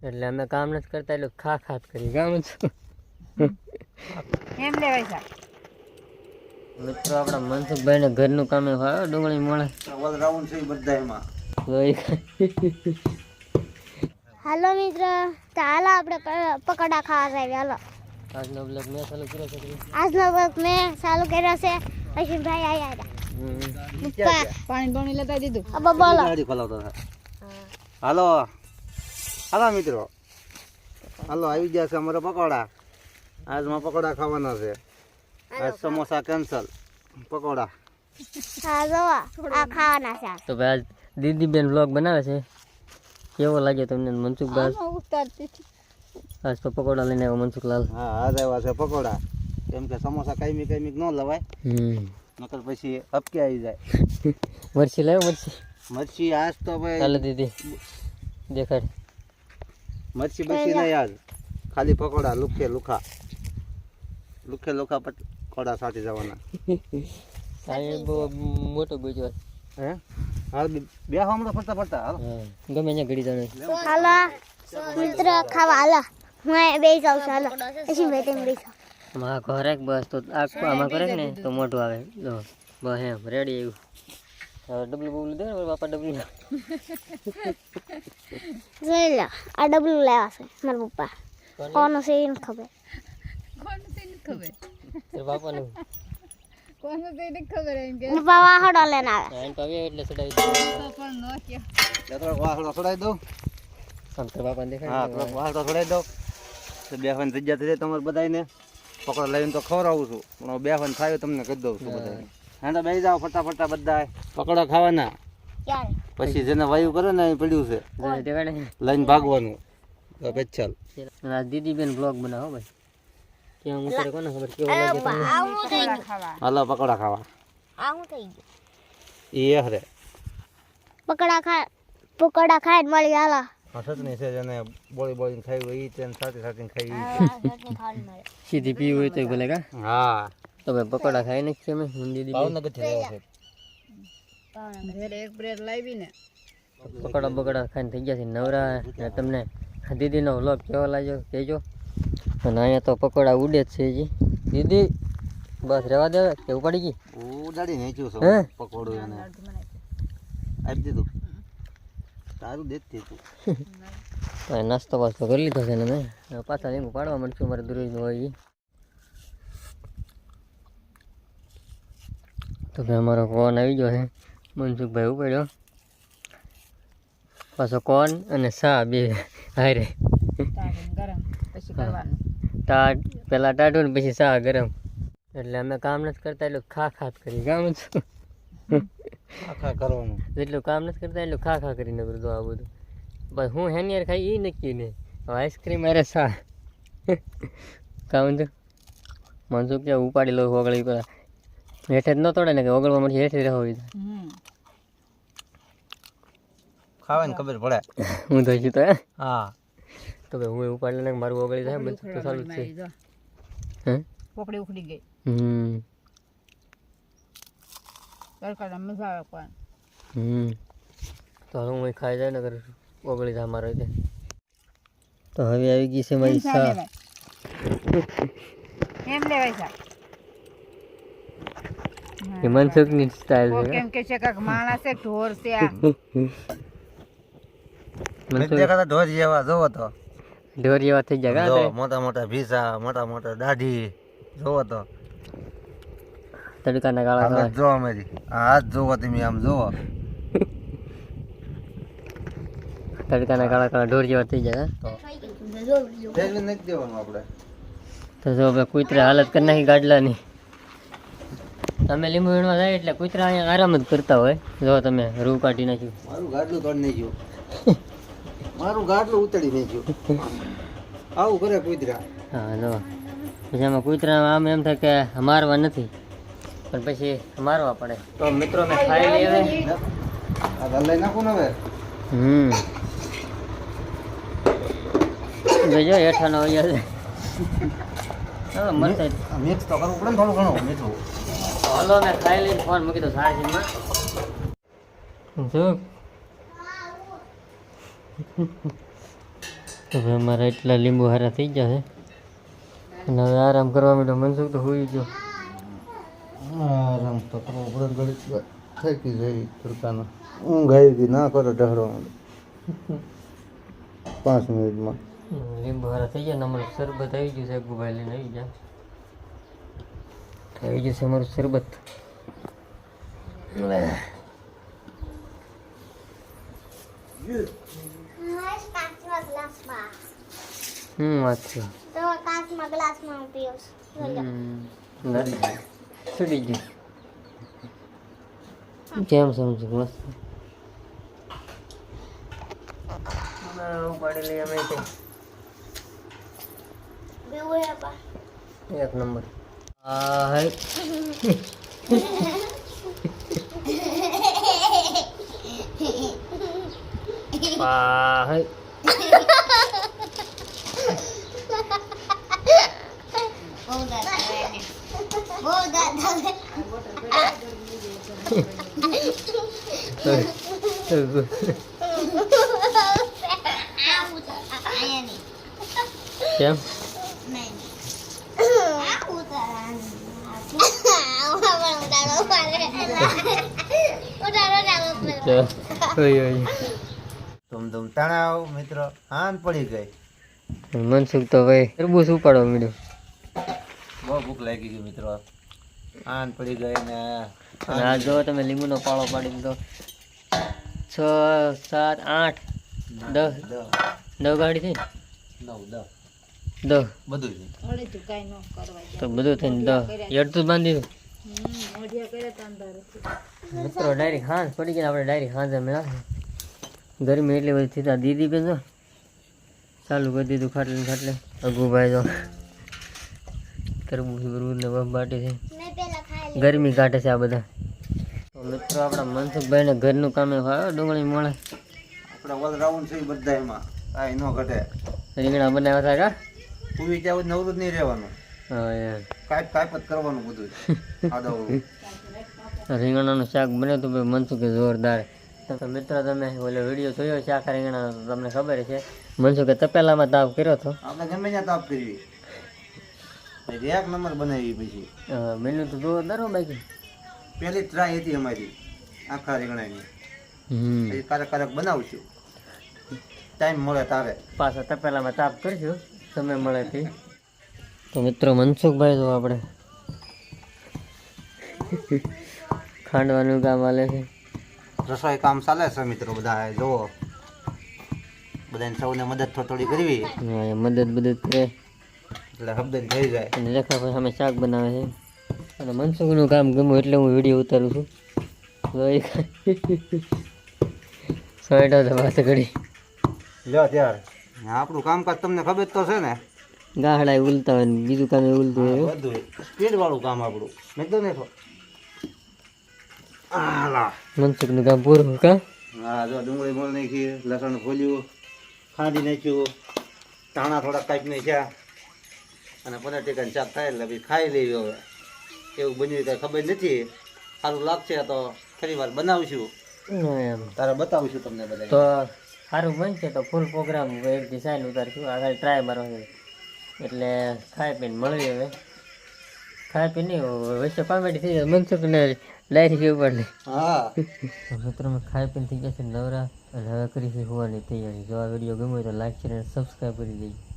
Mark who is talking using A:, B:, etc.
A: એટલે અમે કામ નથી કરતા એટલે ખા ખાત કરી કામ છું
B: એમ લેવાય છે
A: મિત્રો આપણા મનસુખભાઈ ને ઘરનું કામ હોય ડુંગળી મળે
C: રાઉન્ડ છે બધા એમાં
D: હાલો મિત્ર તો હાલો આપણે પકોડા ખાવા જાય હાલો
A: આજનો બ્લોગ મેં ચાલુ કર્યો છે
D: આજનો બ્લોગ મેં ચાલુ કર્યો છે અશ્વિનભાઈ આયા
B: પાણી લેતા દીધું
D: અબ બોલો
C: ગાડી ખોલાવતો હતા હાલો હાલો મિત્રો હાલો આવી ગયા છે અમારા પકોડા આજમાં પકોડા ખાવાના છે આજ સમોસા કેન્સલ પકોડા
D: હા જો આ ખાવાના છે
A: તો ભાઈ આજ દીદી બેન બ્લોગ બનાવે છે કેવો લાગ્યો તમને મનસુખભાઈ આજ તો પકોડા લઈને આવ્યો મનસુખલાલ
C: હા આજ આવ્યા છે પકોડા કેમ કે સમોસા કાયમી ન લવાય નકર પછી હપકે આવી જાય
A: મરચી લાવ્યો મરચી
C: મરચી આજ તો ભાઈ
A: ચાલો દીદી દેખાડ
C: મરચી બરચી નહીં આજ ખાલી પકોડા લુખા પકોડા સાટી જવાના
A: સાહેબ બહુ મોટો ગોજો
C: હે હાલ બે હમણાં ફરતા હાલ
A: ગમે ત્યાં ઘડી જાણે
D: હાલો મિત્ર ખાવા હાલો હું બેસી જાઉં છું હાલો અશ્વિનભાઈ તેમ બેસી
A: આમાં ઘરે બસ તો આમાં કરે ને તો મોટું આવે જો બસ એમ રેડી આવ્યું હવે ડબલું બબલું દે ને બાપા ડબલું
D: જોઈ લો આ ડબલું લેવા છે મારા પપ્પા કોનો છે એને ખબર
A: બાપાનું
D: પપ્પા વાહડો લઈને આવે
A: તો આવે એટલે ચડાવી
C: વાસળો છોડાઈ દઉં
A: દો બાપાને દેખાય
C: હા વાસળો છોડાઈ દઉં તો બેસવાની જગ્યા થઈ જાય તમારે બધાને પકોડા લઈને તો ખવડાવું છું પણ બેસવાનું થાય તમને કહી દઉં છું બધાને હા તો બેસી જાઓ ફટાફટ બધા પકોડા ખાવાના
D: ક્યારે
C: પછી જેને વાયુ કરે ને એ પડ્યું છે
A: દેખાડે
C: લઈને ભાગવાનું તો પેચલ
A: આ દીદી બેન બ્લોગ બનાવો ભાઈ ક્યાં ઉતરે કોને ખબર કેવો લાગે તમને
D: આવું થઈ ગયું
C: હાલો પકોડા ખાવા
D: આવું થઈ ગયું
C: એ હરે
D: પકોડા ખાય મળી હાલો
C: ચટણી છે જેને બોળીને ખાવી હોય એ તેને સાટીને ખાવી
A: સીધી પીવું હોય તો ભલે કા
C: હા
A: તો ભાઈ પકોડા ખાઈ નાખીએ અમે હું દીદી બેન.
C: ભાવનગરથી લેવા છે
B: એક બ્રેડ લાવી ને
A: પકોડા બકોડા ખાઈને થઈ ગયા છે નવરા ને તમને દીદીનો વ્લોગ કેવો લાગ્યો કહેજો અને અહીંયા તો પકોડા ઉડે જ છે જી દીદી બસ રહેવા દેવે કે ઉપાડી ગઈ
C: ઉડાડી નાખ્યું છે
A: હે?
C: પકોડું એને આપી દીધું તારું દેતી તું
A: તો નાસ્તો બાસ્તો કરી લીધો છે ને મેં હવે પાછા લીંબુ પાડવા મળશું મારે દૂરનું હોય ઈ. તો ભાઈ અમારો કોન આવી ગયો છે મનસુખભાઈ ઉપાડ્યો પાછો કોન અને સા બે હારે
B: ગરમ પછી કરવાનું
A: પેલા ટાઢું ને પછી સા ગરમ એટલે અમે કામ નથી કરતા એટલું ખા ખાત કરી કામ છું
C: આખા કરવાનું
A: જેટલું કામ નથી કરતા એટલું ખા ખા કરીને બધું આ બધું બસ હું હેનિયર ખાઈ એ નક્કી નહીં આઈસ્ક્રીમ અરે સા કામ છું મનસુખ કે ઉપાડી લો ઓગળી પેલા હેઠે જ ન તોડે ને કે ઓગળવા માટે હેઠે રહો
C: ખાવાની ખબર પડે
A: હું તો છું તો
C: હા
A: તો ભાઈ હું ઉપાડી લઈને મારું ઓગળી થાય બધું તો સારું જ છે હે
B: પોકડી ઉખડી ગઈ તડકા મજા આવે પણ
A: તો હવે હું ખાઈ જાય ને કર ઓગળી જાય મારો રીતે તો હવે આવી ગઈ છે મારી સા
B: એમ લેવાય છે
A: એ મનસુખની સ્ટાઇલ છે
B: કેમ કે છે કાક માણસ છે ઢોર છે આ
A: મનસુખ
C: દેખાતા ઢોર જેવા જોવો તો
A: ઢોર જેવા થઈ જાય
C: જો
A: કા
C: મોટા મોટા ભીસા મોટા મોટા દાઢી જોવો તો
A: તડકાના કાળા
C: હાલત જો અમારી આ હાથ જોવો તમે આમ જોવો
A: તડકાના કાળા કાળા ઢોર જેવા થઈ જાય
C: ફેરવી નથી દેવાનું આપણે
A: તો જો ભાઈ કૂતરા હાલત કરી નાખી ગાડલાની તમે લીંબુ વીણવા જાય એટલે કૂતરા અહીંયા આરામ જ કરતા હોય જો તમે રૂ કાઢી નાખ્યું
C: મારું ગાડલું તોડી નાખ્યું મારું ગાડલું ઉતરી નાખ્યું આવું કરે કૂતરા
A: હા જો પછી આમાં કૂતરા આમ એમ થાય કે મારવા નથી પણ પછી મારવા પડે તો મિત્રો મેં ખાઈ લઈ હવે
C: આ ઘર લઈ નાખું ને હવે
A: જોજો હેઠાનો અહીંયા છે હા મરતા
C: મિક્સ તો કરવું પડે ને થોડું ઘણું મીઠું
A: હલો મેં ખાઈ લઈને ફોન મૂકી દો 3:30 જો તો ભાઈ અમારા એટલા લીંબુ હારા થઈ ગયા છે અને હવે આરામ કરવા માંડ્યો. મનસુખ તો હોઈ ગયો.
C: આરામ તો કરવો પડે ઘડીક થાકી જાય તડકાનો. ઊંઘ આવી ગઈ ના કરો ઢહડો 5 મિનિટમાં.
A: લીંબુ હારા થઈ ગયા ને અમારું શરબત આવી ગયું છે. ગુભાઈ લઈને આવી ગયા. આવી ગયું છે અમારું શરબત.
D: કાચમાં ગ્લાસમાં
A: વાત છે.
D: તો કાચમાં ગ્લાસમાં હું પીઉં છું.
A: ચડી ગયું. કેમ સમજુ મસ્ત ઉપાડી લઈએ અમે તે
D: બેવું હે બા.
A: 1 નંબર. આ હે આ હે
D: બહુ દાદા
A: કેમ
C: ધૂમ તણાવ મિત્રો આન પડી ગઈ.
A: મનસુખ તો ભાઈ તરબૂચ ઉપાડવા મળ્યો.
C: બહુ ભૂખ લાગી ગઈ મિત્રો. આન પડી ગઈ ને
A: અને આ જો તમે લીંબુનો પાળો પાડી દીધો. 6 7 8 10 ગાડી થઈ
C: 9
A: 10
C: બધું છે.
B: ઓલે તું કાંઈ ન કરવા
A: તો બધું થઈને 10 હેડતું બાંધી દીધું.
B: મોઢિયા કરે તો અંદર
A: મિત્રો ડાયરેક્ટ હાંજ પડી ગઈ. આપણે ડાયરેક્ટ હાંજે મેળા ગરમી એટલી બધી થતા દીદી બેન જો ચાલુ કરી દીધું ખાટલે અગુભાઈ જો તરબૂચ બરબૂચ ને બફ બાટી છે.
D: મેં પેલા ખાઈ
A: ગરમી કાઢે છે આ બધા. તો મિત્રો આપણા મનસુખભાઈ ને ઘરનું કામ એ હોય ડુંગળી મળે.
C: આપણે ઓલરાઉન્ડ છે બધા એમાં કાંઈ ન ઘટે.
A: રીંગણા બનાવ્યા હતા કા
C: પૂરી ત્યાં નવરું જ નહીં રહેવાનું.
A: હા યાર
C: કાંઈ જ કરવાનું બધું આદવડું.
A: રીંગણાનું શાક બન્યું હતું ભાઈ મનસુખે જોરદાર. તો મિત્રો તમે ઓલો વિડીયો જોયો છે આખા રીંગણા તો તમને ખબર છે. મનસુખે તપેલામાં તાપ કર્યો હતો.
C: આપણે ગમે ત્યાં તાપ કરવી. પછી 1 નંબર બનાવી. પછી
A: મેનુ તો જોરદાર હો બાકી.
C: પહેલી ટ્રાય હતી અમારી આખા રીંગણાની. પછી કારક બનાવશું ટાઈમ મળે તારે.
A: પાછા તપેલામાં તાપ કરશું સમય મળે તે. તો મિત્રો મનસુખભાઈ તો આપણે ખાંડવાનું કામ હાલે છે.
C: રસોઈ કામ ચાલે છે મિત્રો. બધા જોવો બધાને સૌને મદદ થોડી કરવી
A: હા, એ મદદ કરે
C: એટલે હબદન થઈ જાય.
A: અને રેખા પર સામે શાક બનાવે છે. અને મનસુખનું કામ ગમ્યું એટલે હું વિડીયો ઉતારું છું. સોયડો તો વાત ઘડી
C: લ્યો ત્યાર આપણું કામકાજ તમને ખબર તો છે ને.
A: ગાહડા ઉલતા હોય ને બીજું કામ ઉલતું હોય.
C: બધું સ્પીડ વાળું કામ આપણું. મેં તો નહીં હાલા
A: મનસુખનું કામ પૂરું કા.
C: હા જો ડુંગળી મોળ નાખી, લસણ ફોલ્યું, ખાંડી નાખ્યું, ધાણા થોડા કાપી નાખ્યા અને પનીર ટીકાનું શાક થાય એટલે પછી ખાઈ લેવી. હવે કેવું બન્યું કાંઈ ખબર નથી. સારું લાગશે તો ફરી વાર બનાવશું.
A: એમ
C: તારે બતાવશું તમને બધા.
A: તો સારું બનશે તો ફૂલ પ્રોગ્રામ એક ડિઝાઇન ઉતારશું. આગળ ટ્રાય મારવા છે એટલે ખાઈ પીને મળી હવે. ખાઈ પીને વચ્ચે કોમેડી થઈ જાય. મનસુખને ડાયરી કેવું પડે.
C: હા
A: મિત્રોમાં ખાઈ પીને થઈ જશે નવરા અને હવે કરીશું હોવાની તૈયારી. જો આ વિડીયો ગમ્યો હોય તો લાઈક શેર અને સબસ્ક્રાઈબ કરી દેજો.